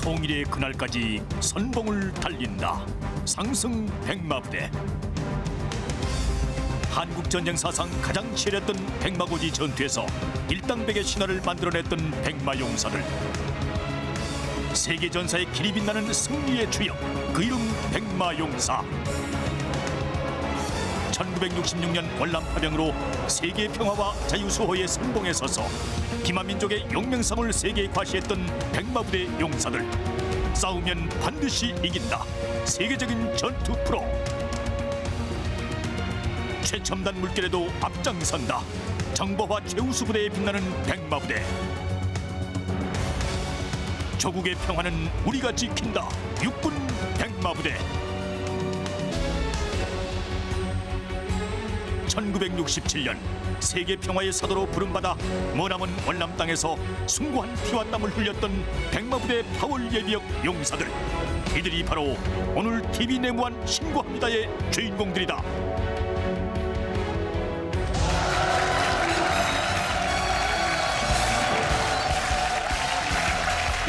통일의 그날까지 선봉을 달린다. 상승 백마부대. 한국전쟁 사상 가장 치열했던 백마고지 전투에서 일당백의 신화를 만들어냈던 백마용사들. 세계전사의 길이 빛나는 승리의 주역, 그 이름 백마용사. 1966년 월남파병으로 세계 평화와 자유수호의 선봉에 서서 기만민족의 용맹성을 세계에 과시했던 백마부대 용사들. 싸우면 반드시 이긴다. 세계적인 전투 프로. 최첨단 물결에도 앞장선다. 정보화 최우수 부대에 빛나는 백마부대. 조국의 평화는 우리가 지킨다. 육군 백마부대. 1967년 세계 평화의 사도로 부름받아 머나먼 월남 땅에서 숭고한 피와 땀을 흘렸던 백마부대 파월 예비역 용사들. 이들이 바로 오늘 TV 내무한 신고합니다의 주인공들이다.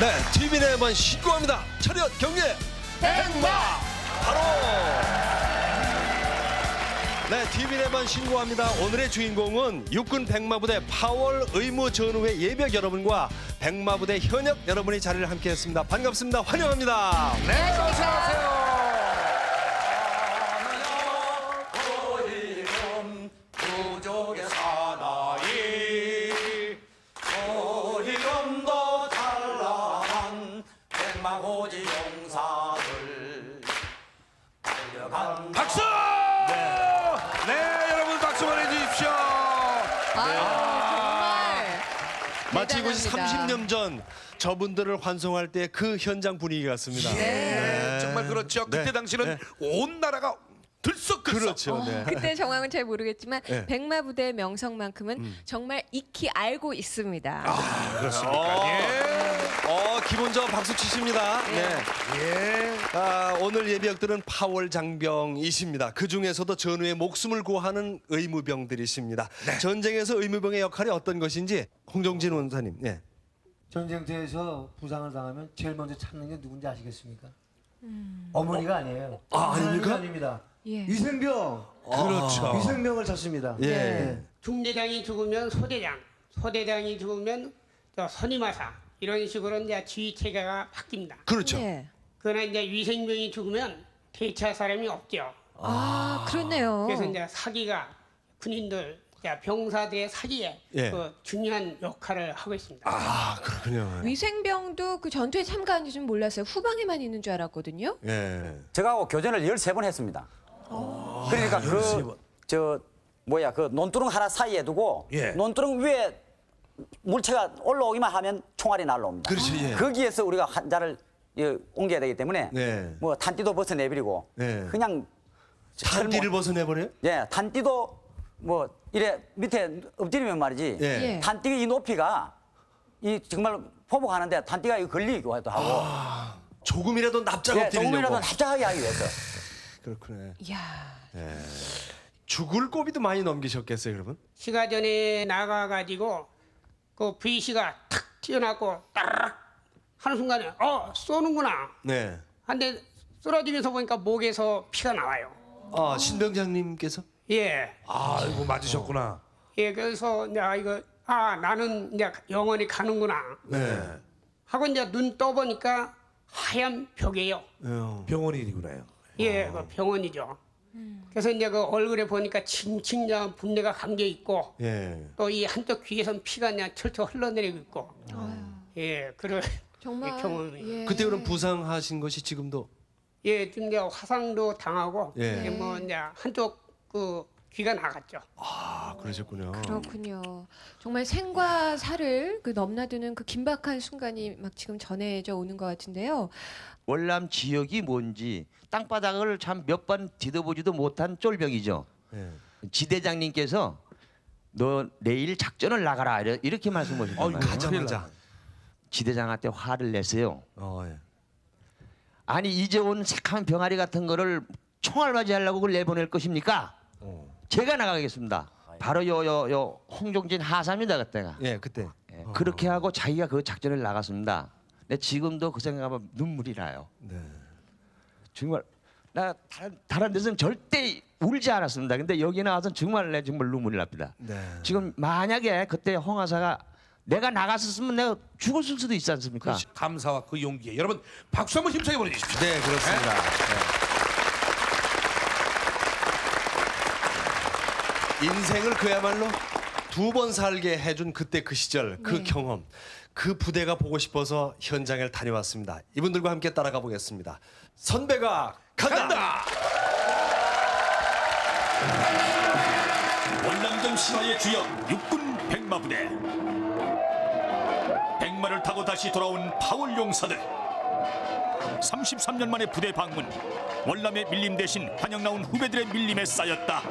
네, TV 내만 신고합니다. 차렷 경례 백마 바로. 네, TV 내만 신고합니다. 오늘의 주인공은 육군 백마부대 파월 의무 전후회 예비역 여러분과 백마부대 현역 여러분이 자리를 함께했습니다. 반갑습니다. 환영합니다. 네, 어서오세요. 부족의 사나이 소희금도 찬란한 백마고지 용사들 달려간 박수! 네, 여러분 박수 보내주십시오. 정말 마치 이곳이 대단합니다. 30년 전 저분들을 환송할 때 그 현장 분위기 같습니다. 네, 정말 그렇죠. 그때 네. 당시는 네. 온 나라가 들썩들썩. 그렇죠. 네. 그때 정황은 잘 모르겠지만 네. 백마부대의 명성만큼은 정말 익히 알고 있습니다. 그렇습니까? 예. 기본적으로 박수 치십니다. 네. 예. 오늘 예비역들은 파월 장병이십니다. 그 중에서도 전후에 목숨을 구하는 의무병들이십니다. 전쟁에서 의무병의 역할이 어떤 것인지 홍정진 원사님. 네. 전쟁터에서 부상을 당하면 제일 먼저 찾는 게 누군지 아시겠습니까? 어머니가 아니에요. 아닙니까? 아닙니다. 예. 위생병. 그렇죠. 위생병을 찾습니다. 예. 네. 중대장이 죽으면 소대장, 소대장이 죽으면 저 선임하사 이런 식으로 이제 지휘 체계가 바뀝니다. 그렇죠. 네. 그러나 이제 위생병이 죽으면 대체할 사람이 없죠. 그렇네요. 그래서 이제 사기가 군인들, 이제 병사들의 사기에 예. 그 중요한 역할을 하고 있습니다. 그렇군요. 위생병도 그 전투에 참가하는지 좀 몰랐어요. 후방에만 있는 줄 알았거든요. 예. 제가 교전을 13번 했습니다. 그러니까 그 논두렁 하나 사이에 두고 예. 논두렁 위에 물체가 올라오기만 하면 총알이 날라옵니다. 그렇지, 예. 거기에서 우리가 환자를 옮겨야 되기 때문에 네. 뭐 탄띠도 벗어내버리고 네. 그냥 탄띠를 벗어내버려요? 예, 탄띠도 뭐 이래 밑에 엎드리면 말이지. 예. 예. 탄띠 이 높이가 이 정말 포복하는데 탄띠가 이거 걸리기도 하고 조금이라도 납작 예, 엎드리려고. 조금이라도 납작하게 하기 위해서. 그렇구나. 이야. 죽을 고비도 많이 넘기셨겠어요, 여러분? 시가 전에 나가가지고 그 VC가 탁 튀어나왔고 따르륵 하는 순간에 쏘는구나. 네. 한데 쓰러지면서 보니까 목에서 피가 나와요. 신병장님께서? 예. 아이고 맞으셨구나. 예, 그래서 이제 이거 나는 이제 영원히 가는구나 네. 하고 이제 눈 떠보니까 하얀 벽이에요. 병원이구나요. 예, 그 병원이죠. 그래서 이제 그 얼굴에 보니까 칭칭한 분내가 감겨 있고 예. 또 이 한쪽 귀에선 피가 그냥 철철 흘러내리고 있고. 예, 그런 정말. 경험이. 예. 그때 그럼 부상하신 것이 지금도? 예, 좀 이제 화상도 당하고 예. 예, 뭐 이제 한쪽 그 귀가 나갔죠. 그러셨군요. 그렇군요. 정말 생과 사를 그 넘나드는 그 긴박한 순간이 막 지금 전해져 오는 것 같은데요. 월남 지역이 뭔지 땅바닥을 참 몇 번 뒤져보지도 못한 쫄병이죠. 예. 지대장님께서 너 내일 작전을 나가라 이렇게 말씀하셨잖아요. 가자마자. 지대장한테 화를 냈어요. 예. 아니 이제 온 새카만 병아리 같은 거를 총알맞이 하려고 그걸 내보낼 것입니까? 제가 나가겠습니다. 바로 요 홍종진 하사입니다 그때가. 예, 그때. 예, 그렇게 하고 자기가 그 작전을 나갔습니다. 근데 지금도 그 생각하면 눈물이 나요. 네. 정말 나 다른 데서는 절대 울지 않았습니다. 근데 여기 나와서 정말 눈물이 납니다. 네. 지금 만약에 그때 홍하사가 내가 나갔었으면 내가 죽었을 수도 있지 않습니까? 그 감사와 그 용기에 여러분 박수 한번 힘차게 보내주십시오. 네, 그렇습니다. 네. 인생을 그야말로 두 번 살게 해준 그때 그 시절, 그 경험, 그 부대가 보고 싶어서 현장을 다녀왔습니다. 이분들과 함께 따라가 보겠습니다. 선배가 간다! 월남전 신화의 주역 육군 백마부대. 백마를 타고 다시 돌아온 파월 용사들. 33년 만에 부대 방문. 월남의 밀림 대신 환영 나온 후배들의 밀림에 쌓였다.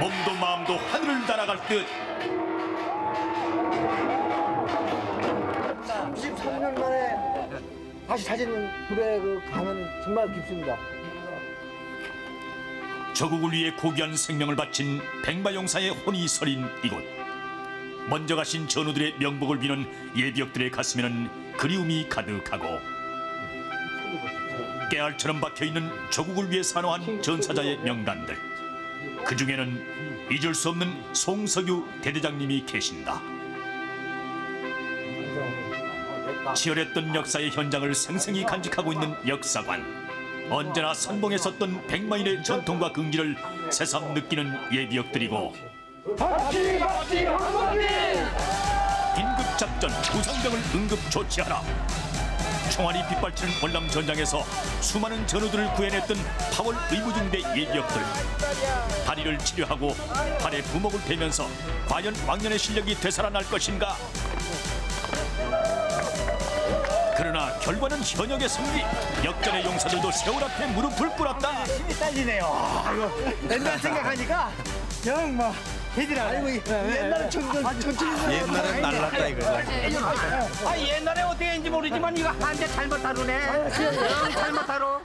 몸도 마음도 하늘을 날아갈 듯. 33년 만에 다시 찾은 부대 그 감은 정말 깊습니다. 조국을 위해 고귀한 생명을 바친 백마용사의 혼이 서린 이곳. 먼저 가신 전우들의 명복을 비는 예비역들의 가슴에는 그리움이 가득하고 깨알처럼 박혀있는 조국을 위해 산호한 전사자의 명단들. 그 중에는 잊을 수 없는 송석유 대대장님이 계신다. 치열했던 역사의 현장을 생생히 간직하고 있는 역사관. 언제나 선봉에 섰던 백마인의 전통과 긍지를 새삼 느끼는 예비역들이고 긴급작전 부상병을 응급 조치하라. 총알이 빗발치는 월남 전장에서 수많은 전우들을 구해냈던 파월 의무중대 예비역들. 다리를 치료하고 팔에 부목을 대면서 과연 왕년의 실력이 되살아날 것인가. 그러나 결과는 현역의 승리. 역전의 용사들도 세월 앞에 무릎을 꿇었다. 힘이 딸리네요. 아이고 옛날 생각하니까 정말 해지라. 아이고 옛날에 옛날엔 날랐다 이거죠. 아 옛날에 어떻게 했는지 모르지만 이거 한 대 잘못 다루네. 영 잘못 다루.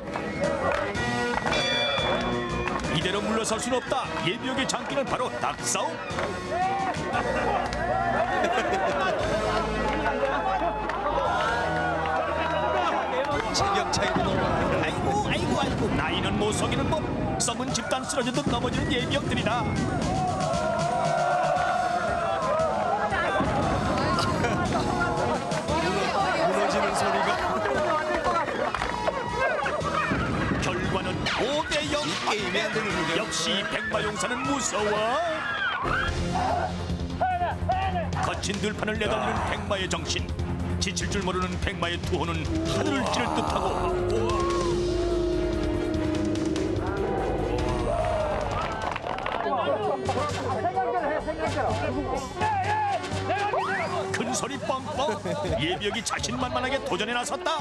이대로 물러설 수는 없다. 예비역의 장기는 바로 닭싸움. 체격 차이도 너무 많아요. 아이고 나이는 못 속이는 법. 썩은 집단 쓰러져도 넘어지는 예비역들이다. 무너지는 소리가. 결과는 5대0. 이 게임이 안 되는 거죠. 역시 백마용사는 무서워. 거친 들판을 내달리는 백마의 정신. 지칠 줄 모르는 백마의 투호는 하늘을 찌를 듯하고 큰 소리 뻥뻥. 예비역이 자신만만하게 도전에 나섰다.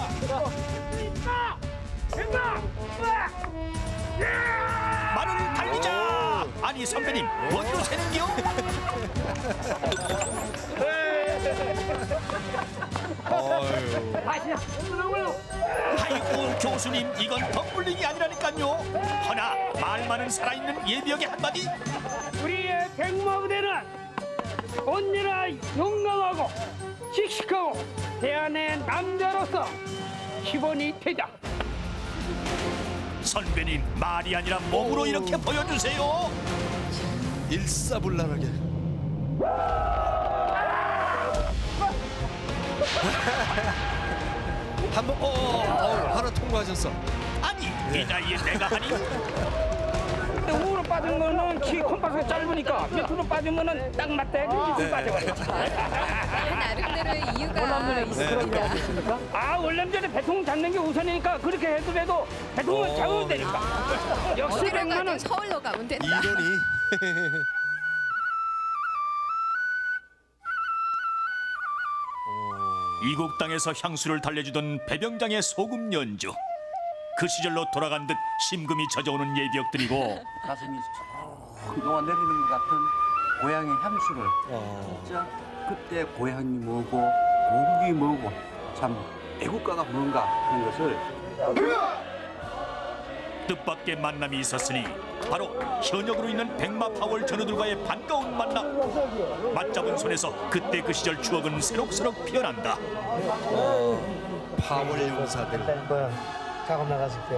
말을 달리자. 아니 선배님 어디로 새는겨? 아이고 교수님 이건 덤블링이 아니라니까요. 허나 말 많은 살아있는 예비역의 한마디. 우리의 백마부대는 언제나 용감하고 씩씩하고 대한의 남자로서 기본이 되자. 선배님 말이 아니라 몸으로 이렇게 보여주세요. 일사불란하게. 한번 하나 통과하셨어. 아니 이 나이에 내가 하니. 우로 빠진 거는 키 콤파스가 짧으니까 밑으로 빠지면은 딱 맞대. 밑으로 빠져버려. 나름대로의 이유가 있습니다. 아 월남전에 배통 잡는 게 우선이니까 그렇게 해도 배통은 잡으면 되니까. 역시 어디로 백마는 가든 서울로 가면 된다. 이론이. 이국 땅에서 향수를 달래주던 배병장의 소금 연주. 그 시절로 돌아간 듯 심금이 젖어오는 예비역들이고 가슴이 쭉 녹아내리는 것 같은 고향의 향수를 진짜 그때 고향이 뭐고 고국이 뭐고 참 애국가가 뭔가 하는 것을 뜻밖의 만남이 있었으니 바로 현역으로 있는 백마 파월 전우들과의 반가운 만남. 맞잡은 손에서 그때 그 시절 추억은 새록새록 피어난다. 파월 용사들. 거야. 작업 나갔을 때.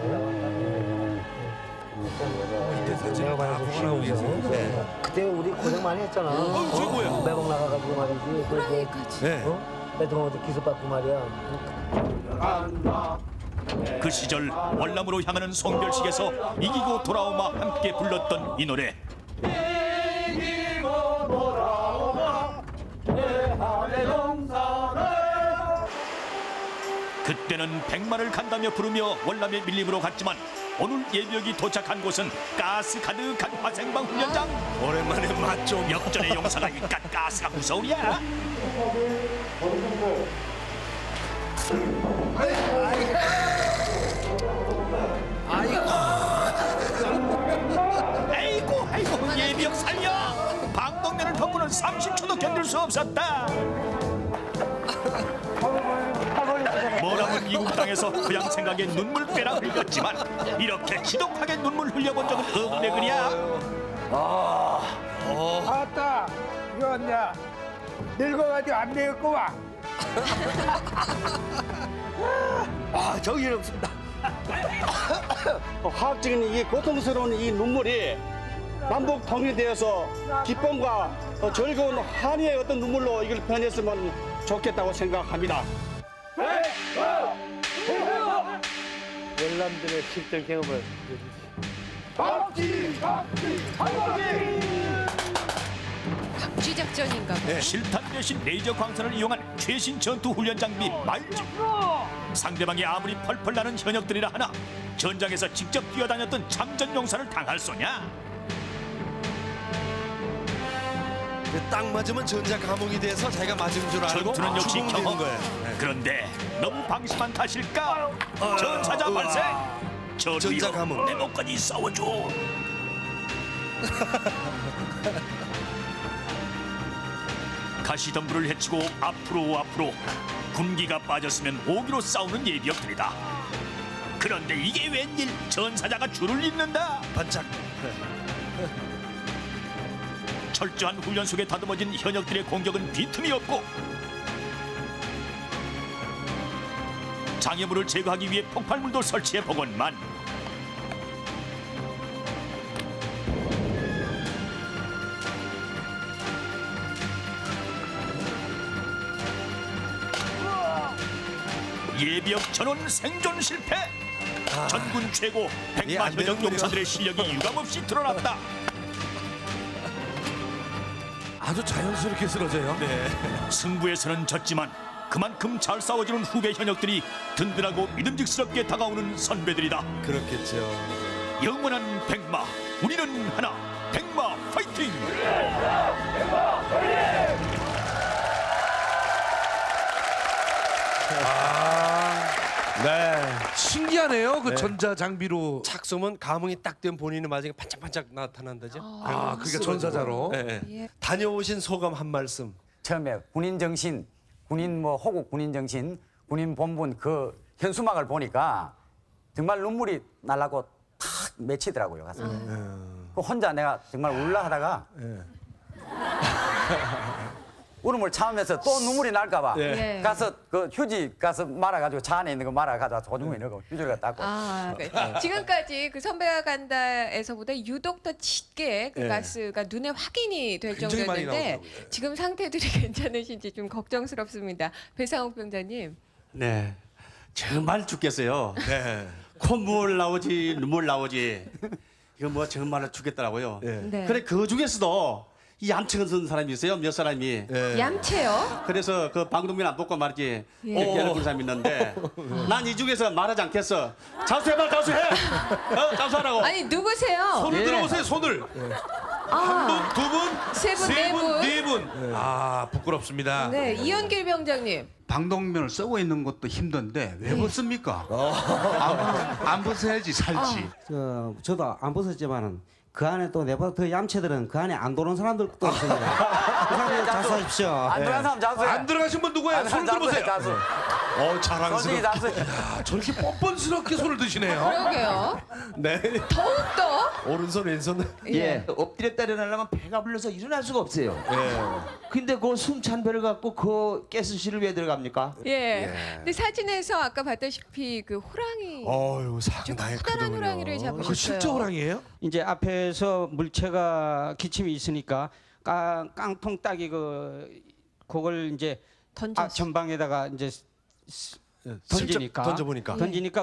이때 사진을 다 보관하고 계세요. 네. 그때 우리 고생 많이 했잖아. 최고야. 매복 나가가지고 말이지. 그러니까 진짜. 네. 배동어도 기습받고 말이야. 그 시절 월남으로 향하는 송별식에서 이기고 돌아오마 함께 불렀던 이 노래. 이기고 돌아오마 내 한의 용사들. 그때는 백마를 간다며 부르며 월남의 밀림으로 갔지만 오늘 예비역이 도착한 곳은 가스 가득한 화생방 훈련장. 오랜만에 맞죠. 역전의 용사가 이깟 가스가 무서우랴. 아이고 예비역 살려. 방독면을 벗고는 30초도 견딜 수 없었다. 뭐라면 이국 땅에서 고향 생각에 눈물 빼라 흘렸지만 이렇게 지독하게 눈물 흘려본 적은 없네 그랴. 아따 이거 이제 늙어가지고 안 되겠구만. 아, 정신 없습니다. 화학적인 이 고통스러운 이 눈물이 남북 통일되어서 기쁨과 즐거운 한의의 어떤 눈물로 이걸 변했으면 좋겠다고 생각합니다. 열람들의 실전 경험을. 박쥐 작전인가 봐. 실탄 대신 레이저 광선을 이용한 최신 전투 훈련 장비 말주. 상대방이 아무리 펄펄 나는 현역들이라 하나 전장에서 직접 뛰어다녔던 참전 용사를 당할 소냐. 딱 맞으면 전자 감옥이 돼서 자기가 맞은 줄 알고 전투는 역시 주공되는 경험. 거예요. 그런데 너무 방심한 탓일까? 전사자 발생. 전자 감옥. 내 목까지 싸워줘. 가시덤불을 헤치고 앞으로 군기가 빠졌으면 오기로 싸우는 예비역들이다. 그런데 이게 웬일 전사자가 줄을 잇는다. 반짝. 철저한 훈련 속에 다듬어진 현역들의 공격은 빈틈이 없고 장애물을 제거하기 위해 폭발물도 설치해 보건만 예비역 전원 생존 실패. 전군 최고 예, 백마 안 되는 현역 거네요. 용사들의 실력이 유감없이 드러났다. 아주 자연스럽게 쓰러져요. 승부에서는 졌지만 그만큼 잘 싸워주는 후배 현역들이 든든하고 믿음직스럽게 다가오는 선배들이다. 그렇겠죠. 영원한 백마, 우리는 하나. 백마 파이팅! 네. 신기하네요. 그 전자 장비로. 착 쏘면 감흥이 딱 된 본인의 마지막에 반짝반짝 나타난다죠. 아, 그러니까 전사자로. 네. 예. 다녀오신 소감 한 말씀. 처음에 군인 정신, 군인 뭐 호국 군인 정신, 군인 본분 그 현수막을 보니까 정말 눈물이 날라고 탁 맺히더라고요. 가서. 그 혼자 내가 정말 울라 하다가 울음을 참으면서 또 눈물이 날까봐 예. 가서 그 휴지 가서 말아가지고 차 안에 있는 거 말아가지고 소중히 넣고 휴지를 갖다 닦고. 지금까지 그 선배가 간다에서보다 유독 더 짙게 그 예. 가스가 눈에 확인이 될 굉장히 많이 정도였는데 나오더라고요. 지금 상태들이 괜찮으신지 좀 걱정스럽습니다. 배상욱 병장님. 네, 정말 죽겠어요. 네. 콧물 나오지 눈물 나오지. 이거 뭐 정말 죽겠더라고요. 네. 그래 그 중에서도 이 얌체가 쓴 사람이 있어요. 몇 사람이. 얌체요? 그래서 그 방독면 안 벗고 말이지 예. 이렇게 하는 사람이 있는데 난 이 중에서 말하지 않겠어. 자수해봐 자수해. 자수하라고. 아니 누구세요? 손을 들어보세요. 손을. 한 분, 두 분, 세 분, 네 분. 네 분. 아, 부끄럽습니다. 네, 이현길 병장님. 방독면을 쓰고 있는 것도 힘든데 왜 벗습니까? 안 벗어야지 살지. 저도 안 벗었지만은 그 안에 또 내보다 더 얌체들은 그 안에 안 도는 사람들 또 있습니다. 그 사람들 자수하십시오. 안 들어간 사람 자수해. 안 들어가신 분 누구예요? 손을 들어보세요. 자수. 자랑스럽게. 솔직히 자수. 야, 저렇게 뻔뻔스럽게 손을 드시네요. 그러게요. 네. 더욱더 오른손 왼손. 예. 엎드렸다 일어나려면 배가 불러서 일어날 수가 없어요. 예. 근데 그 숨찬 배를 갖고 그 가스실을 왜 들어갑니까? 예. 근데 사진에서 아까 봤다시피 그 호랑이 어유 상당히 커다란 크군요. 호랑이를 그 잡으셨어요. 실제 호랑이에요? 이제 앞에서 물체가 기침이 있으니까 깡통 따기 그걸 이제 전방에다가 이제 던지니까 던져보니까.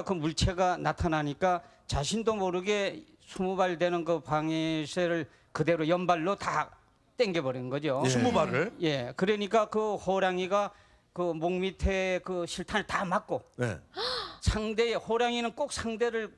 그 물체가 나타나니까 자신도 모르게 20발 되는 그 방해쇠를 그대로 연발로 다 땡겨버린 거죠. 20발을? 예, 그러니까 그 호랑이가 그 목 밑에 그 실탄을 다 맞고 네. 상대의 호랑이는 꼭 상대를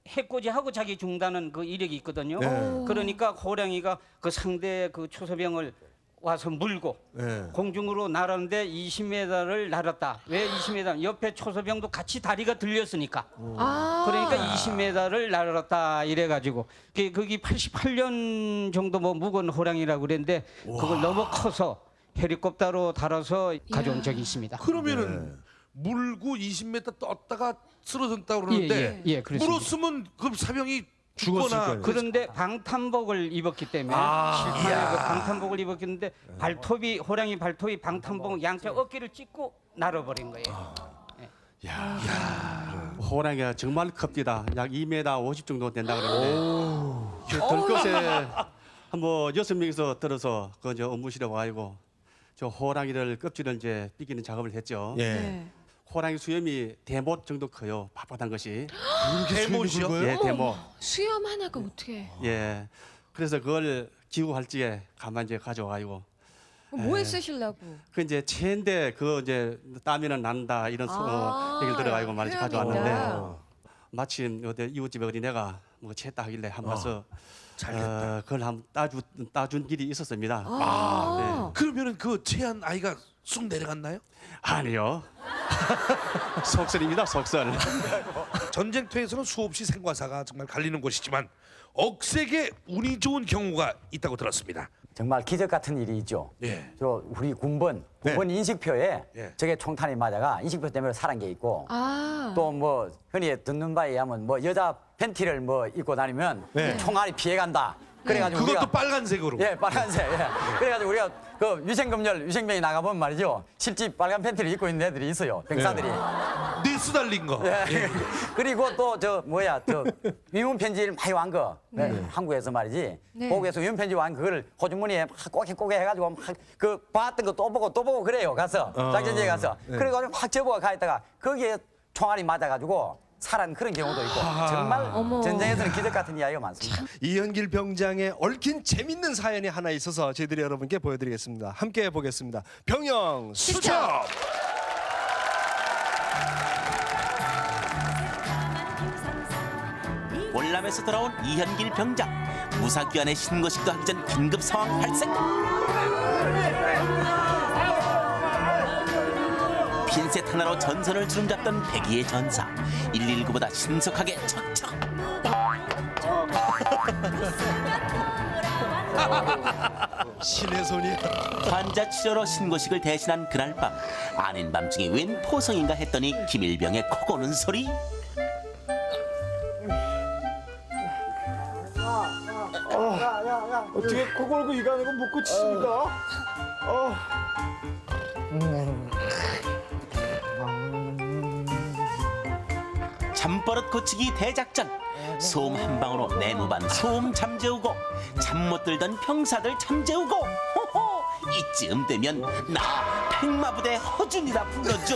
해코지하고 자기 중다는 그 이력이 있거든요. 네. 그러니까 호랑이가 그 상대의 그 초소병을 와서 물고 네. 공중으로 날았는데 20m를 날았다. 왜 20m? 옆에 초소병도 같이 다리가 들렸으니까. 그러니까 20m를 날았다 이래가지고 거기 88년 정도 뭐 묵은 호랑이라고 그랬는데 그걸 너무 커서 헬리콥터로 달아서 가져온 적이 있습니다. 그러면은 물고 20m 떴다가 쓰러졌다고 그러는데 예, 그렇습니다. 물었으면 그 사병이 죽거나 그런데 방탄복을 입었기 때문에 실탄에 그 방탄복을 입었는데 발톱이 호랑이 발톱이 방탄복 양쪽 어깨를 찢고 날아버린 거예요. 호랑이가 정말 큽니다. 약 2m 50 정도 된다 그러는데 들것에 한뭐 6명이서 들어서 그 이제 업무실에 와가지고 저 호랑이를 껍질을 이제 삐기는 작업을 했죠. 예. 호랑이 수염이 대못 정도 커요. 빳빳한 것이. 대못이요? 예, 대못. 수염 하나가 어떻게? 예. 그래서 그걸 기구할 적에 가만 이제 가져와가지고. 뭐에 쓰시려고? 그 이제 체인데 그 이제 땀이는 난다 이런 얘기를 들어가지고 말이지 가져왔는데 마침 어디 이웃집 어린애가 뭐 채다 하길래 한 봐서 그걸 한번 따준 길이 있었습니다. 네. 그러면은 그 체한 아이가 쑥 내려갔나요? 아니요. 속설입니다, 속설. 전쟁터에서는 수없이 생과사가 정말 갈리는 곳이지만 억세게 운이 좋은 경우가 있다고 들었습니다. 정말 기적 같은 일이 있죠. 예. 저 우리 군번 인식표에 예. 저게 총탄이 맞아가 인식표 때문에 살은 게 있고 또 뭐 흔히 듣는 바에 하면 뭐 여자 팬티를 뭐 입고 다니면 총알이 피해간다. 그래가지고 그것도 우리가 빨간색으로. 예, 빨간색. 예. 그래가지고 우리가 그 위생검열 위생병이 나가보면 말이죠. 실제 빨간 팬티를 입고 있는 애들이 있어요. 병사들이. 니스 달린 거. 예. 그리고 또 저 위문 편지를 많이 완 거. 한국에서 말이지. 고국에서 위문 편지 완 그거를 호주머니에 막 꼬개 해가지고 막 그 봤던 거 또 보고 그래요. 가서 작전지에 가서. 그래가지고 확 접어가 가 있다가 거기에 총알이 맞아가지고 살한 그런 경우도 있고 정말 전쟁에서는 기적 같은 이야기가 많습니다. 이현길 병장의 얽힌 재밌는 사연이 하나 있어서 저희들이 여러분께 보여드리겠습니다. 함께 보겠습니다. 병영 수첩. 월남에서 돌아온 이현길 병장. 무사귀환의 신고식도 하기 전 긴급 상황 발생. 핀셋 하나로 전선을 주름잡던 백이의 전사. 119보다 신속하게 척척. 신의 손이. 환자 치료로 신고식을 대신한 그날 밤 아닌 밤중에 웬 포성인가 했더니 김일병의 코 고는 소리. 어떻게 코 골고 이 가는 건 못 고치십니까? 잠버릇 고치기 대작전. 소음 한 방으로 내무반 소음 잠재우고 잠 못 들던 병사들 잠재우고 호호 이쯤 되면 나 백마부대 허준이라 불러줘.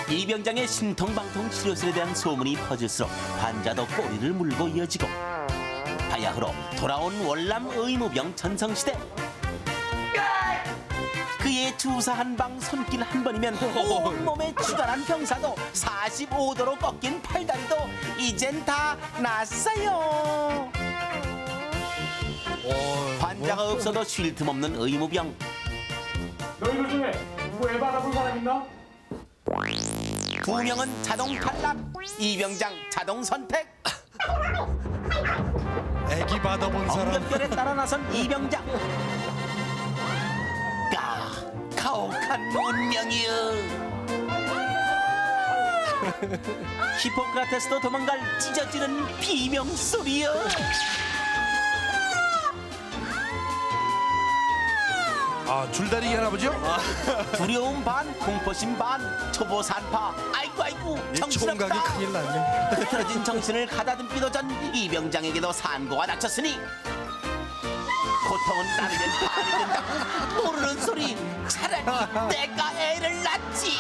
이 병장의 신통방통 치료술에 대한 소문이 퍼질수록 환자도 꼬리를 물고 이어지고 바야흐로 돌아온 월남 의무병 전성시대. 그의 주사 한 방 손길 한 번이면 온몸에 추간한 병사도 45도로 꺾인 팔다리도 이젠 다 났어요. 환자가 없어도 쉴 틈 없는 의무병. 너희들 중에 누구 에바 잡은 사람 있나? 두 명은 자동 탈락. 이병장 자동 선택. 애기 받아본 사람. 엉겹결에 따라 나선 이병장. 가혹한 운명이여. 히포크라테스도 도망갈 찢어지는 비명 소리여. 아, 줄다리기 하나 보죠? 두려움 반, 공포심 반, 초보 산파. 아이고 정신없다. 총각이 큰일 났네. 흐트러진 정신을 가다듬기도 전 이병장에게도 산고가 닥쳤으니 고통은 따르면 반이 된다고 모르는 소리. 차라리 내가 애를 낳지.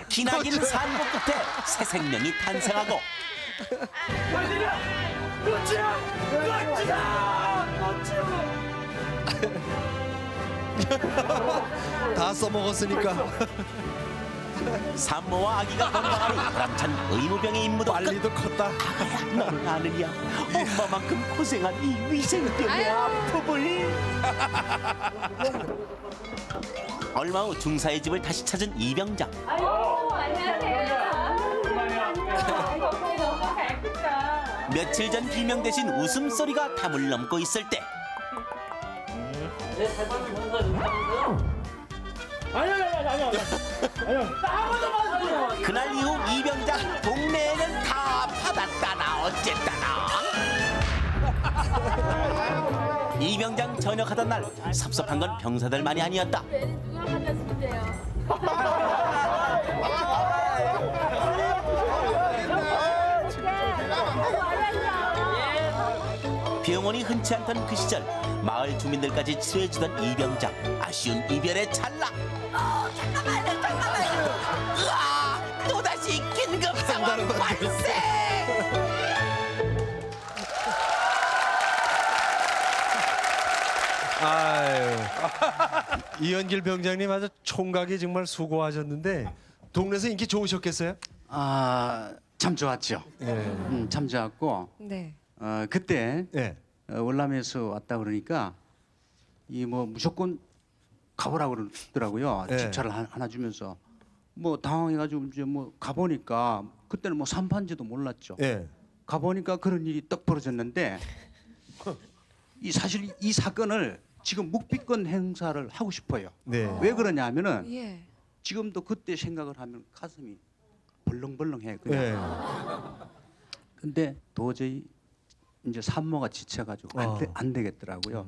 기나긴 산고 끝에 새 생명이 탄생하고 다 써먹었으니까. 산모와 아기가 건강하니 보람찬 의무병의 임무도 빨리도 컸다. 너는 아느냐 엄마만큼 고생한 이 위생병의 아픔을. 얼마 후 중사의 집을 다시 찾은 이병장. 며칠 전 비명 대신 웃음소리가 담을 넘고 있을 때 그날 이후 이병장 동네에는 다 받았다나 어쨌다나. 이병장 전역하던 날 섭섭한 건 병사들만이 아니었다. 병원이 흔치 않던 그 시절 마을 주민들까지 치료해주던 이병장. 아쉬운 이별의 찰나. 잠깐만요. 으아, 또다시 긴급 상황 발생. 아유. 이현길 병장님 아주 총각이 정말 수고하셨는데 동네에서 인기 좋으셨겠어요? 참 좋았죠. 참 좋았고 네. 그때 네. 월남에서 왔다 그러니까 이 뭐 무조건 가보라고 그러더라고요. 네. 집차를 하나 주면서 뭐 당황해가지고 이제 뭐 가보니까 그때는 뭐 산판지도 몰랐죠. 예. 가보니까 그런 일이 떡 벌어졌는데 사실 이 사건을 지금 묵비권 행사를 하고 싶어요. 네. 왜 그러냐면은 예. 지금도 그때 생각을 하면 가슴이 벌렁벌렁해. 그냥. 예. 근데 도저히 이제 산모가 지쳐가지고 안 되겠더라고요.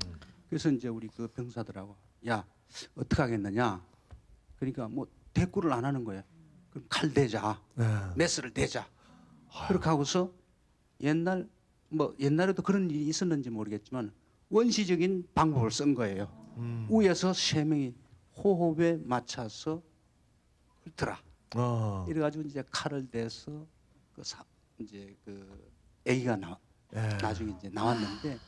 그래서 이제 우리 그 병사들하고 야 어떻게 하겠느냐. 그러니까 뭐 대꾸를 안 하는 거예요. 그럼 칼 대자, 메스를 대자. 그렇게 하고서 옛날에도 그런 일이 있었는지 모르겠지만 원시적인 방법을 쓴 거예요. 위에서 세 명이 호흡에 맞춰서 훑더라. 이래가지고 이제 칼을 대서 이제 그 애기가 나중에 이제 나왔는데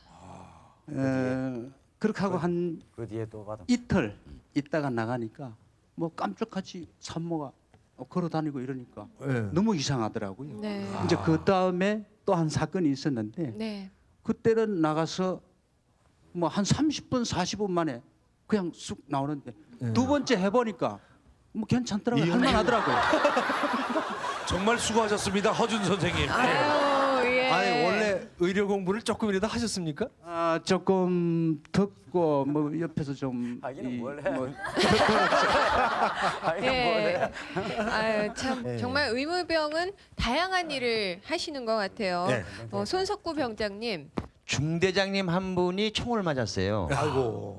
그렇게 하고 한 그 뒤에 또 받아. 이틀 있다가 나가니까 뭐 깜짝같이 산모가 걸어다니고 이러니까 너무 이상하더라고요. 네. 이제 그 다음에 또 한 사건이 있었는데 네. 그때는 나가서 뭐 한 30분 40분 만에 그냥 쑥 나오는데 두 번째 해보니까 뭐 괜찮더라고요. 할만하더라고요. 정말 수고하셨습니다, 허준 선생님. 아유, 예. 아니 원래 의료 공부를 조금이라도 하셨습니까? 조금 듣고 뭐 옆에서 좀 하기는 뭘 해. 예. 아유, 참 정말 의무병은 다양한 일을 하시는 것 같아요. 네. 손석구 병장님. 중대장님 한 분이 총을 맞았어요. 아이고.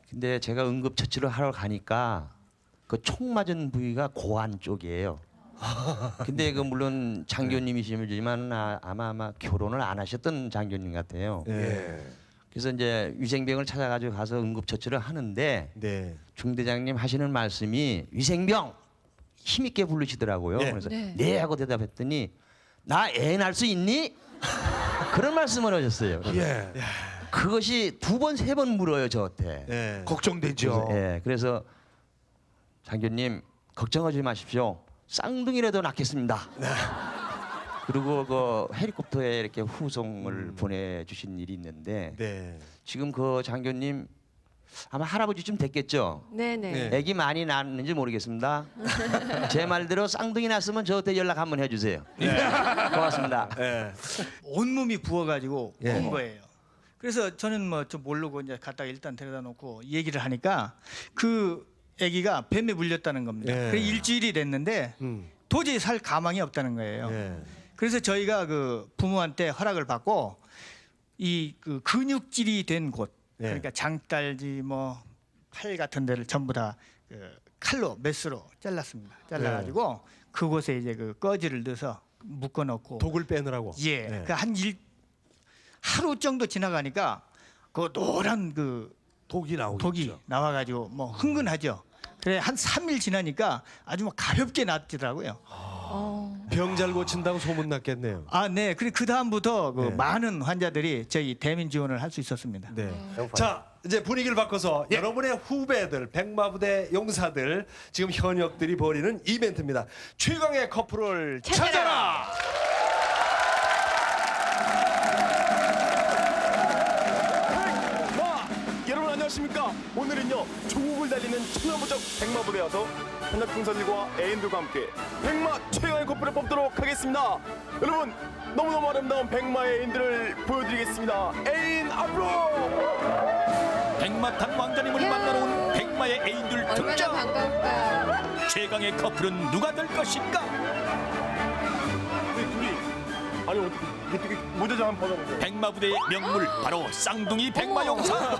근데 제가 응급처치를 하러 가니까 그 총 맞은 부위가 고안 쪽이에요. 근데 그 물론 장교님이시지만 아마 결혼을 안 하셨던 장교님 같아요. 예. 그래서 이제 위생병을 찾아가지고 가서 응급처치를 하는데 네. 중대장님 하시는 말씀이 위생병 힘있게 부르시더라고요. 네. 그래서 네. 네 하고 대답했더니 나 애 낳을 수 있니? 그런 말씀을 하셨어요. 예. 그것이 두 번 세 번 물어요 저한테. 예. 걱정되죠. 그래서 장교님 걱정하지 마십시오. 쌍둥이라도 낳겠습니다. 그리고 그 헬리콥터에 이렇게 후송을 보내주신 일이 있는데 네. 지금 그 장교님 아마 할아버지쯤 됐겠죠? 네네. 아기 많이 낳았는지 모르겠습니다. 제 말대로 쌍둥이 낳았으면 저한테 연락 한번 해주세요. 고맙습니다. 온몸이 부어가지고 예. 온 거예요. 그래서 저는 뭐 좀 모르고 이제 갖다가 일단 데려다 놓고 얘기를 하니까 그 아기가 뱀에 물렸다는 겁니다. 예. 그래 일주일이 됐는데 도저히 살 가망이 없다는 거예요. 그래서 저희가 그 부모한테 허락을 받고 이 그 근육질이 된 곳, 그러니까 장딸지 뭐 팔 같은 데를 전부 다 그 칼로 메스로 잘랐습니다. 잘라가지고 그곳에 이제 그 꺼지를 넣어서 묶어놓고 독을 빼느라고. 예, 네. 그 한 하루 정도 지나가니까 그 노란 그 독이 나와가지고 뭐 흥건하죠. 그래 한 3일 지나니까 아주 뭐 가볍게 낫더라고요. 병 잘 고친다고 소문 났겠네요. 아, 네. 그리고 그 다음부터 그 많은 환자들이 저희 대면 지원을 할 수 있었습니다. 네. 자, 이제 분위기를 바꿔서 여러분의 후배들, 백마부대 용사들, 지금 현역들이 벌이는 이벤트입니다. 최강의 커플을 찾아라! 여러분 안녕하십니까? 오늘은요 조국을 달리는 천하무적 백마부대여서 현역 병사들과 애인들과 함께 백마 최강의 커플을 뽑도록 하겠습니다. 여러분 너무너무 아름다운 백마의 애인들을 보여드리겠습니다. 애인 앞으로! 백마탄 왕자님을 만나러 온 백마의 애인들 얼마나 등장. 반가울까. 최강의 커플은 누가 될 것인가? 아니 어떻게 모자 한번 벗어보세요. 백마부대의 명물 바로 쌍둥이 백마용사.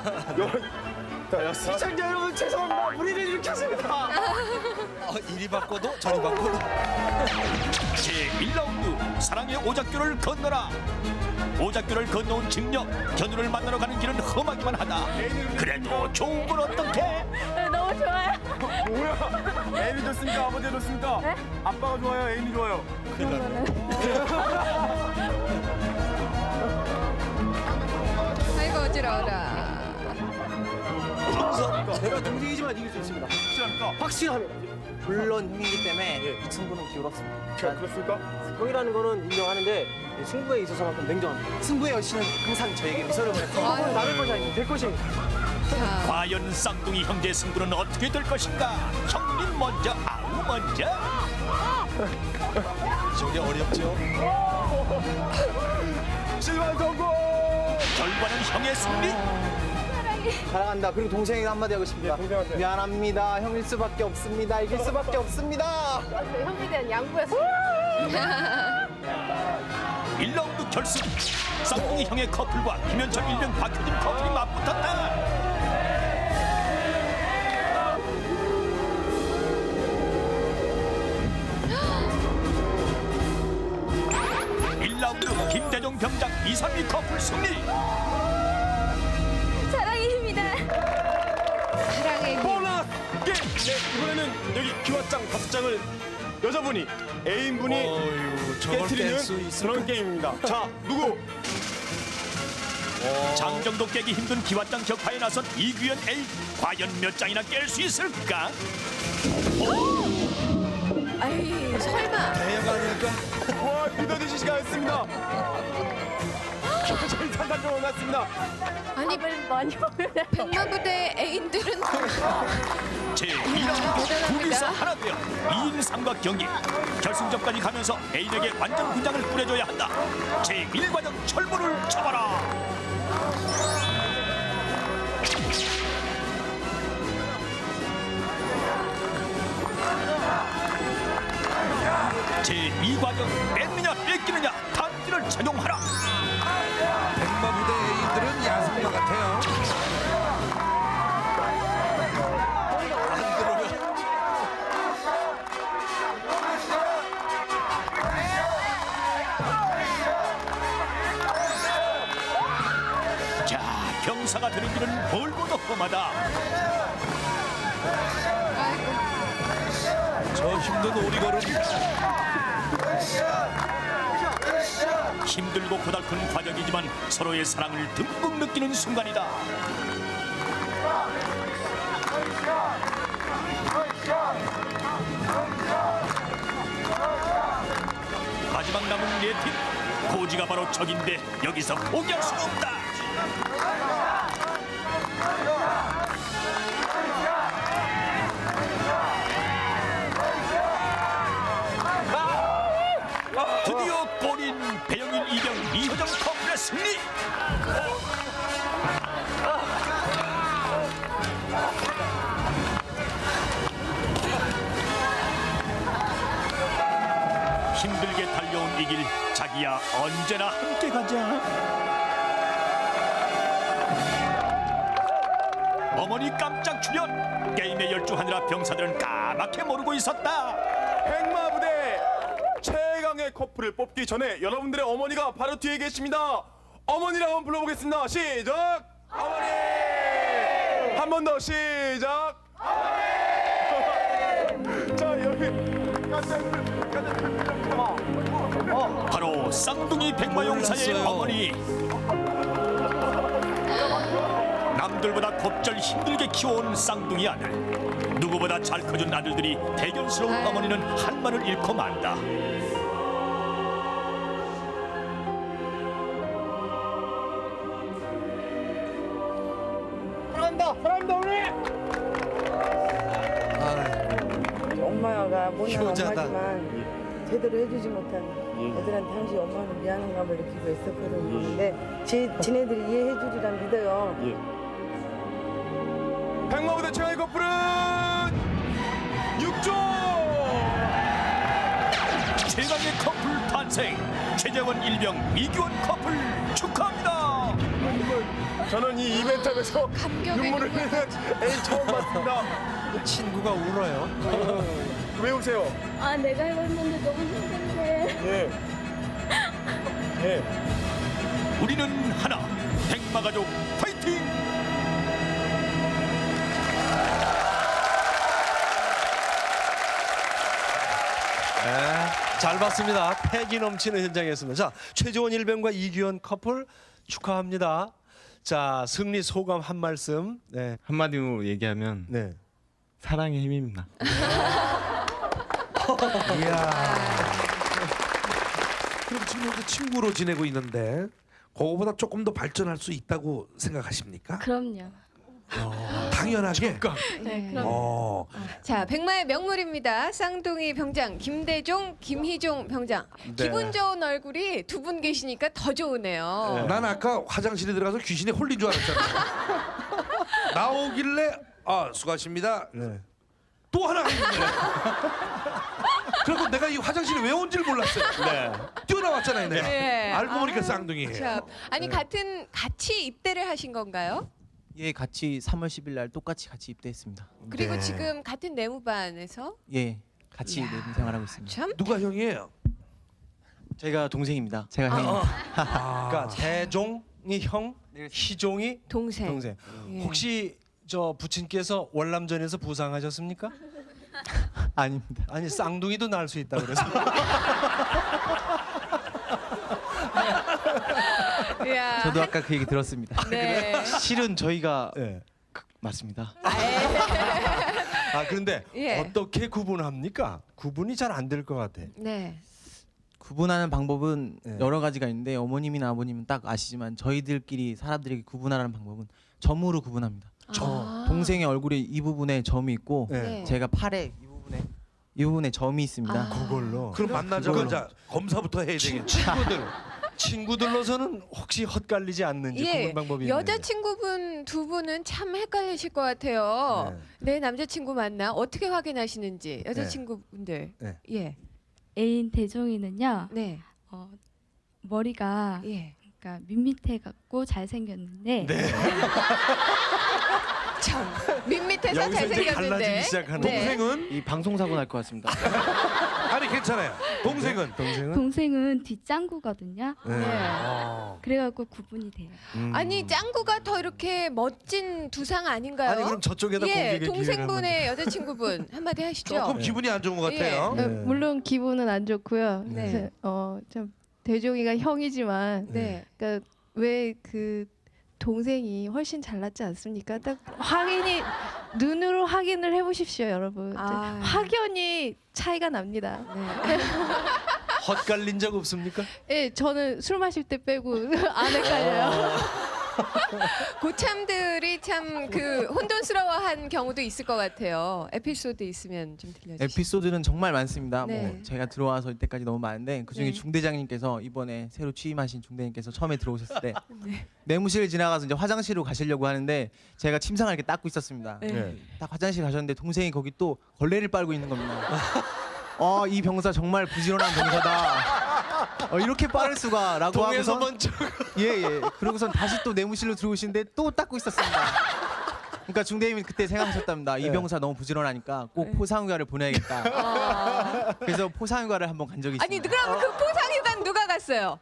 시청자 여러분 죄송합니다. 무리를 일으켰습니다. 이리 바꿔도 저리 바꿔도. 제1라운드 사랑의 오작교를 건너라. 오작교를 건너온 직녀 견우를 만나러 가는 길은 험하기만 하다. 그래도 좋은 건 어떡해? 너무 좋아요. 뭐야? 애인이 좋습니까? 아버지가 좋습니까? 네? 아빠가 좋아요? 애인이 좋아요? 아이고 어지러워라. 제가 동생이지만 이길 수 있습니다. 확실합니까? 확실합니다. 물론 형이기 때문에 이 승부는 기울었습니다. 그렇습니까? 형이라는 거는 인정하는데 승부에 있어서만큼 냉정합니다. 승부의 여신은 항상 저에게 미소를 보냈고 아유. 나를 것이 아니고 될 것입니다. 자, 과연 쌍둥이 형제 승부는 어떻게 될 것인가? 형님 먼저, 아우 먼저. 저게 어렵죠? 실만 성공! 결과는 형의 승리. 사랑한다. 그리고 동생에게 한마디 하고 싶습니다. 동생한테. 미안합니다. 형일 수밖에 없습니다. 이길 수밖에 없습니다. 형에 대한 양보였어요. 1라운드 결승 쌍둥이 형의 커플과 김현철 일병 박효진 커플이 맞붙었다. 1라운드 김대중 병장 이상미 커플 승리. 사랑의 힘이다. 사랑의 힘. 보너스 게임! 네, 이번에는 여기 기왓장 5장을 여자분이 애인분이 어휴, 저걸 깰 수 깨트리는 있을까? 그런 게임입니다. 자, 누구? 장정도 깨기 힘든 기왓장 격파에 나선 이규현 A. 과연 몇 장이나 깰 수 있을까? 아이 설마. 대역 아닐까? 와, 믿어주실 시간 있습니다. 저희 상담 왔습니다. 아니 많이 먹어요. 백마부대 애인들은 제2라운드 대단합니다. 둘이서 하나 되어 2인 삼각 경기 결승전까지 가면서 애인에게 완전 분장을 뿌려줘야 한다. 제1과정 철문을 쳐봐라. 제2과정 뺏느냐 뺏기느냐 단지를 적용하라. 백마부대 애인들은 야생마 같아요. 자, 병사가 되는 길은 멀고도 험하다. 저 힘든 오리걸음. 힘들고 고달픈 과정이지만 서로의 사랑을 듬뿍 느끼는 순간이다. 아버지가 바로 적인데 여기서 포기할 수는 없다. 드디어 골인 배영일 이병 이효정 커플의 승리. 힘들게 달려온 이 길 자기야 언제나 함께 가자. 어머니 깜짝 출연. 게임에 열중하느라 병사들은 까맣게 모르고 있었다. 백마부대 최강의 커플을 뽑기 전에 여러분들의 어머니가 바로 뒤에 계십니다. 어머니를 한번 불러보겠습니다. 시작. 어머니. 한 번 더 시작. 어머니. 자 여기 바로 쌍둥이 백마용사의 어머니. 남들보다 겁절 힘들게 키워온 쌍둥이 아들. 누구보다 잘 커준 아들들이 대견스러운 어머니는 한 말을 잃고 만다. 사랑한다 어머니. 엄마가 못난 효자다. 엄마지만 제대로 해주지 못한 애들한테 항상 엄마는 미안한 감을 느끼고 있었거든요. 근데 지네들이 이해해주리라 믿어요. 백마부대 최강의 커플은 6조. 최강의 커플 탄생. 최재원 일병 이규원 커플 축하합니다. 저는 이 이벤트에서 눈물을 흘리는 애인 처음 봤습니다. 친구가 울어요. 왜 우세요? 아 내가 해봤는데 너무 힘든데. 예. 우리는 하나. 백마가족 파이팅. 잘 봤습니다. 패기 넘치는 현장이었습니다. 자, 최재원 일병과 이규현 커플 축하합니다. 자, 승리 소감 한 말씀. 네. 한마디로 얘기하면 사랑의 힘입니다. 그럼 지금 현재 친구로 지내고 있는데 그거보다 조금 더 발전할 수 있다고 생각하십니까? 그럼요. 당연하게. 네, 그럼. 자, 백마의 명물입니다. 쌍둥이 병장 김대종, 김희종 병장. 기분 좋은 얼굴이 두 분 계시니까 더 좋으네요. 난 아까 화장실에 들어가서 귀신에 홀린 줄 알았잖아요. 나오길래 수고하십니다. 또 하나 있네. 그리고 내가 이 화장실에 왜 온 줄 몰랐어요. 뛰어나왔잖아요. 내가. 네. 알고 보니까 쌍둥이에요. 자, 아니 같이 입대를 하신 건가요? 예, 같이 3월 10일 날 똑같이 같이 입대했습니다. 그리고 지금 같은 내무반에서 예, 같이 내무 생활하고 있습니다. 참. 누가 형이에요? 제가 동생입니다. 제가 형입니다. 그러니까 대종이 형, 희종이 동생. 예. 혹시 저 부친께서 월남전에서 부상하셨습니까? 아닙니다. 아니 쌍둥이도 날 수 있다 그래서. 저도 아까 그 얘기 들었습니다. 네. 실은 저희가 맞습니다. 그런데 예. 어떻게 구분합니까? 구분이 잘 안 될 것 같아. 네. 구분하는 방법은 여러 가지가 있는데 어머님이나 아버님은 딱 아시지만 저희들끼리 사람들에게 구분하는 방법은 점으로 구분합니다. 동생의 얼굴에 이 부분에 점이 있고 제가 팔에 이 부분에 점이 있습니다. 그걸로. 그럼 만나자마자 검사부터 해야 되겠지. 친구들로서는 혹시 헛갈리지 않는지 구분 방법이 있는데. 여자친구분 두 분은 참 헷갈리실 것 같아요. 내 남자친구 맞나? 어떻게 확인하시는지 여자친구분들. 예. 애인 대종이는요. 네. 머리가 그러니까 밋밋해 갖고 잘생겼는데. 참 밋밋해서 잘생겼는데. 동생은 이 방송 사고 날 것 같습니다. 아니 괜찮아요. 동생은 뒷짱구거든요. 그래갖고 구분이 돼요. 아니 짱구가 더 이렇게 멋진 두상 아닌가요? 아니 그럼 저쪽에다 공격의 기회를 동생분의 여자친구분 한마디 하시죠. 조금 기분이 안 좋은 것 같아요. 물론 기분은 안 좋고요. 네. 좀 대종이가 형이지만, 그러니까 왜 그 동생이 훨씬 잘났지 않습니까? 딱 눈으로 확인을 해보십시오, 여러분. 확연히 차이가 납니다. 헛갈린 적 없습니까? 예, 저는 술 마실 때 빼고 안 헷갈려요. 고참들이 참 그 혼돈스러워한 경우도 있을 것 같아요. 에피소드 있으면 좀 들려주시죠. 에피소드는 정말 많습니다. 네. 뭐 제가 들어와서 이때까지 너무 많은데 그중에 네. 중대장님께서 이번에 새로 취임하신 중대님께서 처음에 들어오셨을 때 네. 내무실 지나가서 이제 화장실로 가시려고 하는데 제가 침상을 이렇게 닦고 있었습니다. 네. 딱 화장실 가셨는데 동생이 거기 또 걸레를 빨고 있는 겁니다. 이 병사 정말 부지런한 병사다. 이렇게 빠를 수가라고 동에서 하고선 먼저 예. 그러고선 다시 또 내무실로 들어오시는데 또 닦고 있었습니다. 그러니까 중대님이 그때 생각하셨답니다. 이 병사 너무 부지런하니까 꼭 포상휴가를 보내야겠다. 그래서 포상휴가를 한번 간 적이 있습니다. 아니 그럼 그 포상휴가는 누가 갔어요?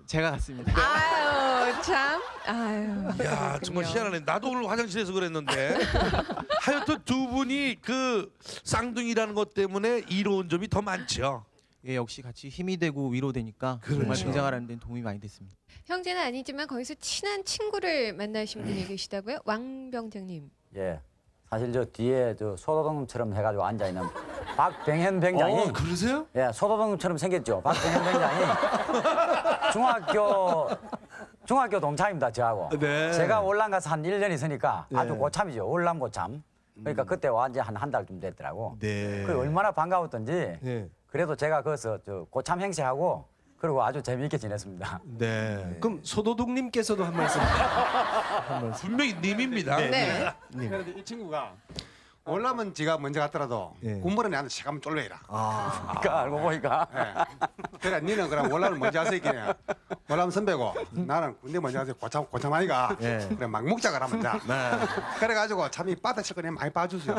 제가 갔습니다. 아유 참. 아유. 야 정말 희한하네. 나도 오늘 화장실에서 그랬는데 하여튼 두 분이 그 쌍둥이라는 것 때문에 이로운 점이 더 많죠. 예, 역시 같이 힘이 되고 위로되니까 정말 그렇죠. 굉장하는 데 도움이 많이 됐습니다. 형제는 아니지만 거기서 친한 친구를 만나신 분이 계시다고요? 왕병장님. 예. 사실 저 뒤에 저 소도동처럼 해가지고 앉아 있는 박병현 병장이. 그러세요? 예, 소도동처럼 생겼죠. 박병현 병장이 중학교 동창입니다. 저하고. 네. 제가 월남 가서 한 1년 있으니까 네. 아주 고참이죠. 월남 고참. 그러니까 그때 완전 한 달쯤 됐더라고. 네. 그 얼마나 반가웠던지. 네. 그래도 제가 거기서 저 고참 행세하고 그리고 아주 재미있게 지냈습니다. 네. 그럼 소도둑님께서도 한 말씀. 분명히 님입니다. 네. 그런데 이 친구가 월남은 지가 먼저 갔더라도 군번에 내한테 시간 쫄려이라. 그러니까 알고 보니까. 그래 니는 그럼 월남을 먼저 하서 있겠냐. 월남 선배고 나는 군대 먼저 가서 고참 아이가. 그래 막 묵자가 하면 자. 그래가지고 참 이 빠다칠 거네 많이 봐주세요.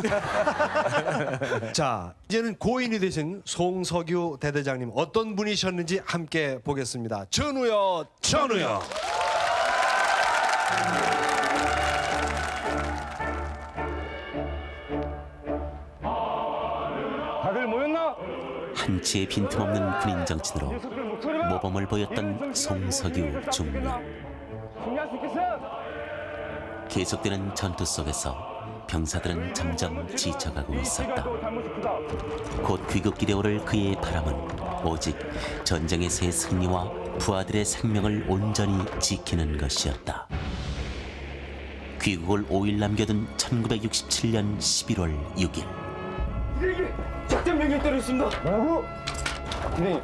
자, 이제는 고인이 되신 송석유 대대장님 어떤 분이셨는지 함께 보겠습니다. 전우여. 다들 모였나? 한치의 빈틈없는 군인 정신으로 모범을 보였던 송석유 중령. 준비할 수 있겠어? 계속되는 전투 속에서 병사들은 점점 지쳐가고 있었다. 곧 귀국길에 오를 그의 바람은 오직 전쟁에서의 승리와 부하들의 생명을 온전히 지키는 것이었다. 귀국을 5일 남겨둔 1967년 11월 6일. 이게 작전 명령 때렸습니다. 뭐라고? 선생님,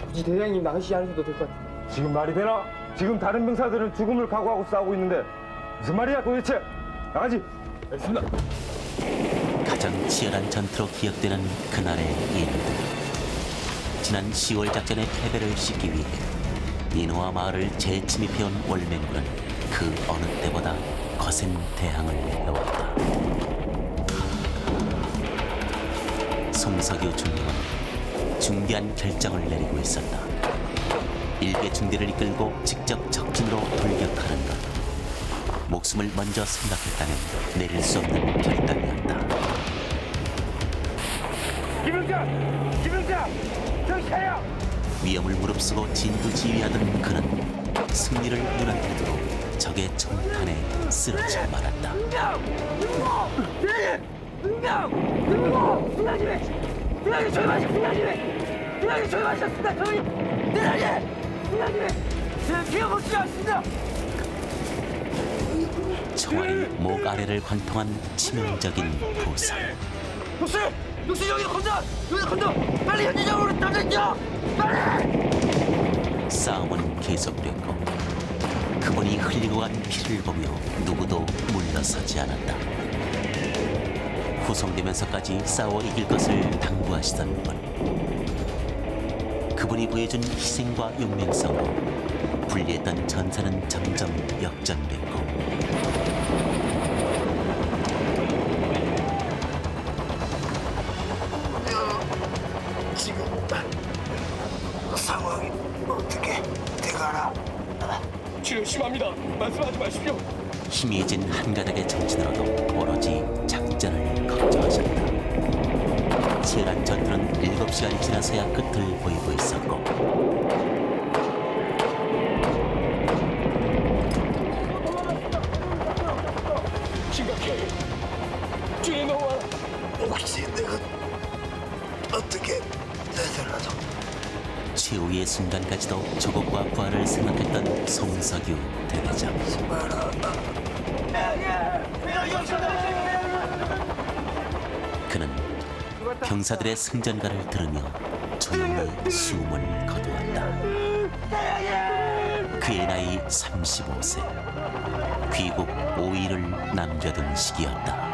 굳이 대장님 나가시지 않으셔도 될 것 같아요. 지금 말이 되나? 지금 다른 병사들은 죽음을 각오하고 싸우고 있는데 무슨 말이야 도대체? 나가지. 알겠습니다. 가장 치열한 전투로 기억되는 그날의 일들. 지난 10월 작전의 패배를 씻기 위해 인호와 마을을 재침입해온 월맹군은 그 어느 때보다 거센 대항을 해왔다. 송석유 중령은 중대한 결정을 내리고 있었다. 일개 중대를 이끌고 직접 적진으로 돌격하는 것. 목숨을 먼저 생각했다면 내릴 수 없는 결단이었다. 김병장, 정신 차려! 위험을 무릅쓰고 진두지휘하던 그는 승리를 눈앞에 두고 적의 총탄에 쓰러져 말았다. 총알이 목 아래를 관통한 치명적인 부상. 육수 여기 건져! 빨리 현지장으로 떠들죠! 빨리! 싸움은 계속됐고 그분이 흘리고 간 피를 보며 누구도 물러서지 않았다. 후송되면서까지 싸워 이길 것을 당부하시던 분. 그분이 보여준 희생과 용맹성으로 불리했던 전사는 점점 역전됐고 지금 상황이 어떻게 돼가나? 지금 심합니다. 말씀하지 마십시오. 희미해진 한가닥의 정신으로도 오로지 작전을 걱정하셨다. 치열한 전투는 7시간이 지나서야 끝을 보이고 있었고 심각해. 뒤에 너와 혹시 내가 어떻게 되더라도 최후의 순간까지도 조국과 부하를 생각했던 송석유 대대장. 그는 병사들의 승전가를 들으며 조용히 숨을 거두었다. 그의 나이 35세. 귀국 5일을 남겨둔 시기였다.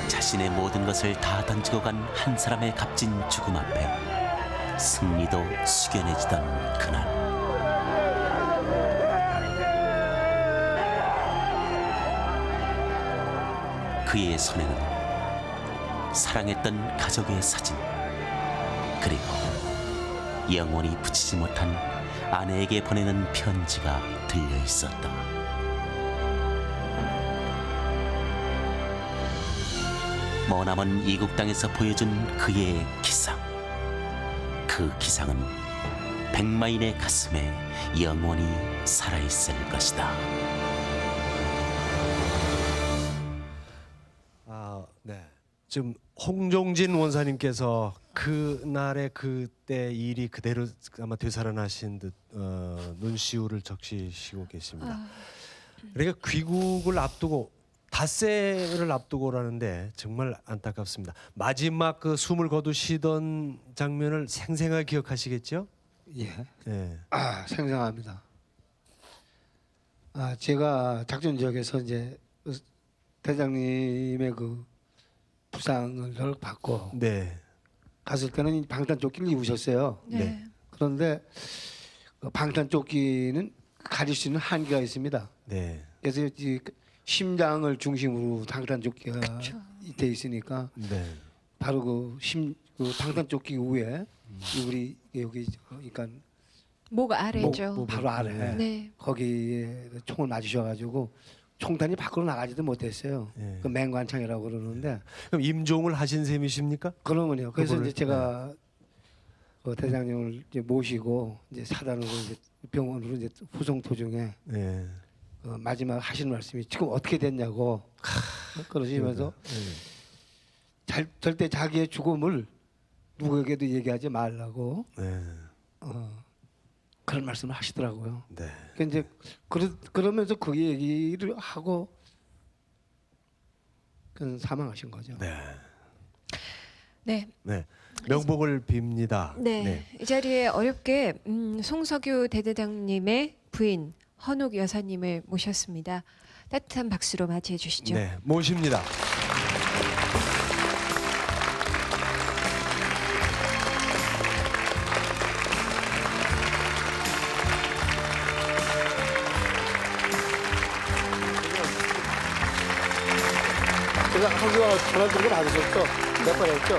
자신의 모든 것을 다 던지고 간 한 사람의 값진 죽음 앞에 승리도 숙연해지던 그날. 그의 손에는 사랑했던 가족의 사진, 그리고 영원히 붙이지 못한 아내에게 보내는 편지가 들려 있었다. 머나먼 이국 땅에서 보여준 그의 기상. 그 기상은 백마인의 가슴에 영원히 살아있을 것이다. 네. 지금 홍종진 원사님께서 그날의 그때 일이 그대로 아마 되살아나신 듯 눈시울을 적시시고 계십니다. 그러니까 귀국을 앞두고 닷새를 앞두고라는데 정말 안타깝습니다. 마지막 그 숨을 거두시던 장면을 생생하게 기억하시겠죠? 예. 예. 생생합니다. 제가 작전 지역에서 이제 대장님의 그 부상을 받고 갔을 때는 방탄조끼를 입으셨어요. 네. 그런데 그 방탄조끼는 가질 수 있는 한계가 있습니다. 그래서 이 심장을 중심으로 방탄조끼가 돼 있으니까 바로 그 방탄조끼 위에 우리 여기 그러니까 목 아래죠. 바로 아래 네. 거기에 총을 맞으셔가지고 총탄이 밖으로 나가지도 못했어요. 그 맹관창이라고 그러는데. 그럼 임종을 하신 셈이십니까? 그러면요. 그래서 이제 제가 그 대장님을 이제 모시고 이제 사단으로 이제 병원으로 이제 후송 도중에 마지막 하시는 말씀이 지금 어떻게 됐냐고 그러시면서 절대 자기의 죽음을 누구에게도 얘기하지 말라고 그런 말씀을 하시더라고요. 그러니까 이제 그러면서 그 얘기를 하고 그는 사망하신 거죠. 네. 명복을 빕니다. 네. 이 자리에 어렵게 송석유 대대장님의 부인 헌옥 여사님을 모셨습니다. 따뜻한 박수로 맞이해 주시죠. 네, 모십니다. 제가 한국어 전화 드리고 받으셨죠? 몇 번 했죠?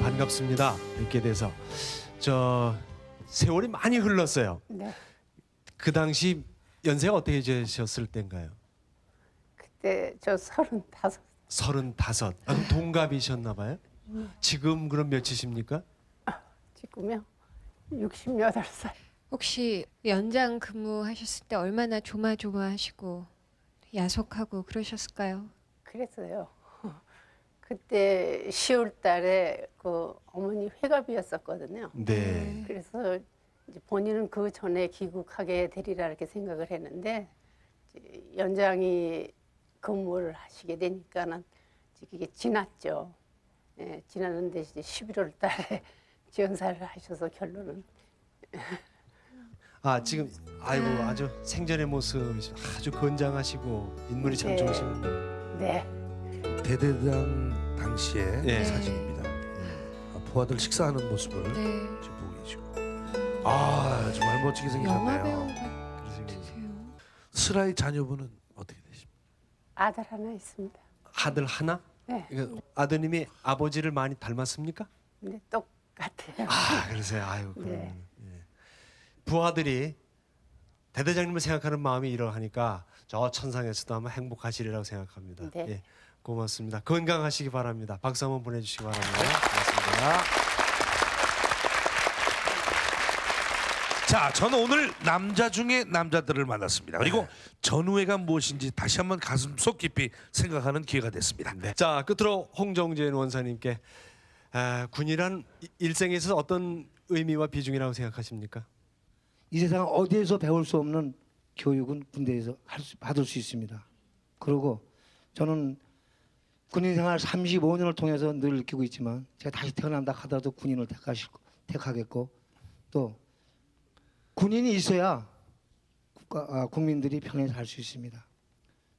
반갑습니다. 이렇게 돼서 저 세월이 많이 흘렀어요. 네. 그 당시 연세가 어떻게 되셨을 때인가요? 그때 저 35. 35. 그럼 동갑이셨나 봐요? 지금 그럼 몇이십니까? 지금요? 68살. 혹시 연장 근무하셨을 때 얼마나 조마조마하시고 야속하고 그러셨을까요? 그랬어요. 그때 10월 달에 그 어머니 회갑이었었거든요. 네. 그래서 이제 본인은 그 전에 귀국하게 되리라 이렇게 생각을 했는데 이제 연장이 근무를 하시게 되니까는 이게 지났죠. 예, 지났는데 이제 11월 달에 지원사를 하셔서 결론은 지금 아이고 아주 생전의 모습 아주 건장하시고 인물이 참 좋으시군요. 네. 대대장 당시의 네. 사진입니다. 부하들 식사하는 모습을 네. 지금 보고 계시고, 정말 멋지게 생기셨네요. 슬아의 자녀분은 어떻게 되십니까? 아들 하나 있습니다. 아들 하나? 네. 아드님이 아버지를 많이 닮았습니까? 네, 똑같아요. 그러세요. 아유. 네. 부하들이 대대장님을 생각하는 마음이 이러하니까 저 천상에서도 아마 행복하시리라고 생각합니다. 네. 예, 고맙습니다. 건강하시기 바랍니다. 박수 한번 보내주시기 바랍니다. 고맙습니다. 자, 저는 오늘 남자 중에 남자들을 만났습니다. 그리고 전우회가 무엇인지 다시 한번 가슴속 깊이 생각하는 기회가 됐습니다. 자, 끝으로 홍정진 원사님께 군이란 일생에 있어서 어떤 의미와 비중이라고 생각하십니까? 이 세상 어디에서 배울 수 없는 교육은 군대에서 받을 수 있습니다. 그리고 저는 군인 생활 35년을 통해서 늘 느끼고 있지만 제가 다시 태어난다 하더라도 군인을 택하겠고 또 군인이 있어야 국민들이 편히 살 수 있습니다.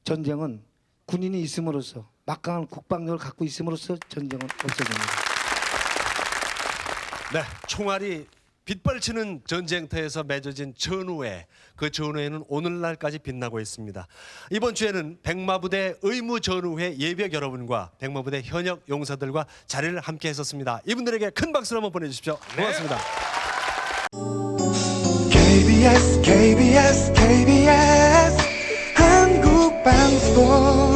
전쟁은 군인이 있음으로써 막강한 국방력을 갖고 있음으로써 전쟁은 없어집니다. 네, 총알이 빗발치는 전쟁터에서 맺어진 전우회, 그 전우회는 오늘날까지 빛나고 있습니다. 이번 주에는 백마부대 의무전우회 예비역 여러분과 백마부대 현역 용사들과 자리를 함께 했었습니다. 이분들에게 큰 박수를 한번 보내주십시오. 고맙습니다. KBS KBS KBS 한국방송